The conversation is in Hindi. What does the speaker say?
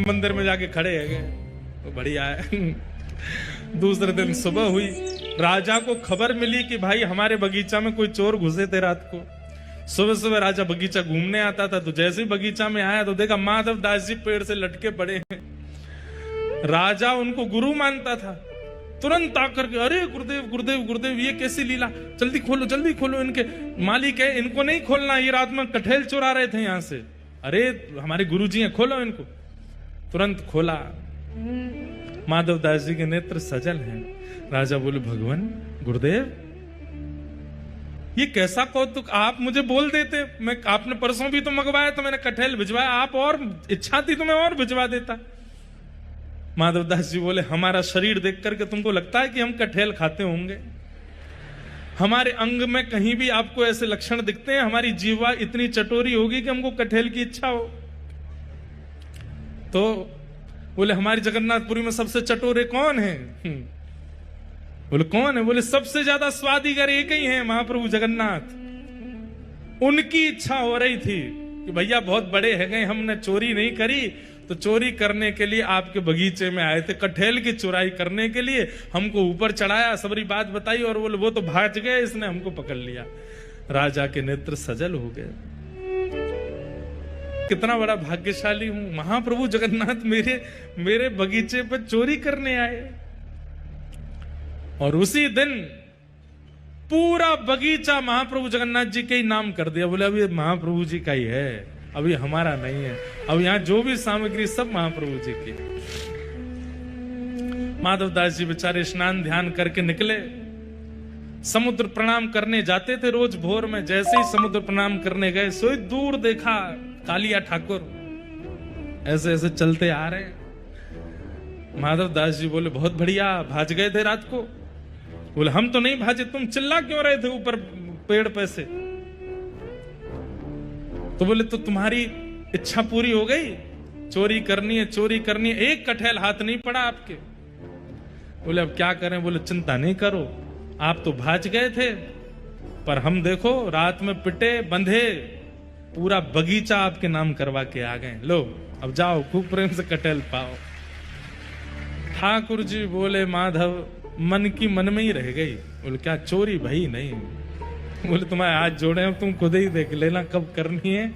मंदिर में जाके खड़े है गए, तो बढ़िया है। दूसरे दिन सुबह हुई, राजा को खबर मिली कि भाई हमारे बगीचा में कोई चोर घुसे थे रात को। सुबह सुबह राजा बगीचा घूमने आता था, तो जैसे ही बगीचा में आया तो देखा माधव दास जी पेड़ से लटके पड़े हैं। राजा उनको गुरु मानता था, तुरंत आकर के अरे गुरुदेव गुरुदेव गुरुदेव ये कैसी लीला, जल्दी खोलो इनके मालिक है, इनको नहीं खोलना, ये रात में कठेल चुरा रहे थे यहां से। अरे हमारे गुरुजी हैं, खोलो इनको। तुरंत खोला, माधव दास जी के नेत्र सजल हैं। राजा बोले भगवान गुरुदेव ये कैसा कौतुक, आप मुझे बोल देते, मैं आपने परसों भी तो मंगवाया तो मैंने कठेल भिजवाया, आप और इच्छा थी तो मैं और भिजवा देता। माधव दास जी बोले हमारा शरीर देख करके तुमको लगता है कि हम कठेल खाते होंगे? हमारे अंग में कहीं भी आपको ऐसे लक्षण दिखते हैं? हमारी जीवा इतनी चटोरी होगी कि हमको कठेल की इच्छा हो? तो बोले हमारी जगन्नाथपुरी में सबसे चटोरे कौन है? बोले कौन है? बोले सबसे ज्यादा स्वादिगर एक ही है, महाप्रभु जगन्नाथ। उनकी इच्छा हो रही थी कि भैया बहुत बड़े है गए, हमने चोरी नहीं करी, तो चोरी करने के लिए आपके बगीचे में आए थे, कठेल की चुराई करने के लिए हमको ऊपर चढ़ाया, सबरी बात बताई और बोले वो तो भाग गए, इसने हमको पकड़ लिया। राजा के नेत्र सजल हो गए, कितना बड़ा भाग्यशाली हूं, महाप्रभु जगन्नाथ मेरे बगीचे पर चोरी करने आए। और उसी दिन पूरा बगीचा महाप्रभु जगन्नाथ जी के ही नाम कर दिया। बोले अभी महाप्रभु जी का ही है, अभी हमारा नहीं है, अब यहां जो भी सामग्री सब महाप्रभु जी की। माधव दास जी बेचारे स्नान ध्यान करके निकले, समुद्र प्रणाम करने जाते थे रोज भोर में। जैसे ही समुद्र प्रणाम करने गए, सोई दूर देखा कालिया ठाकुर ऐसे ऐसे चलते आ रहे। माधव दास जी बोले बहुत बढ़िया, भाज गए थे रात को? बोले हम तो नहीं भाजे, तुम चिल्ला क्यों रहे थे ऊपर पेड़ पे से? तो बोले तो तुम्हारी इच्छा पूरी हो गई, चोरी करनी है, चोरी करनी है, एक कठेल हाथ नहीं पड़ा आपके। बोले अब क्या करें? बोले चिंता नहीं करो, आप तो भाज गए थे, पर हम देखो रात में पिटे बंधे पूरा बगीचा आपके नाम करवा के आ गए, लो अब जाओ खूब प्रेम से कटहल पाओ। ठाकुर जी बोले माधव मन की मन में ही रह गई। बोले क्या चोरी? भाई नहीं। बोले तुम्हारे हाथ जोड़े हैं, तुम खुद ही देख लेना कब करनी है।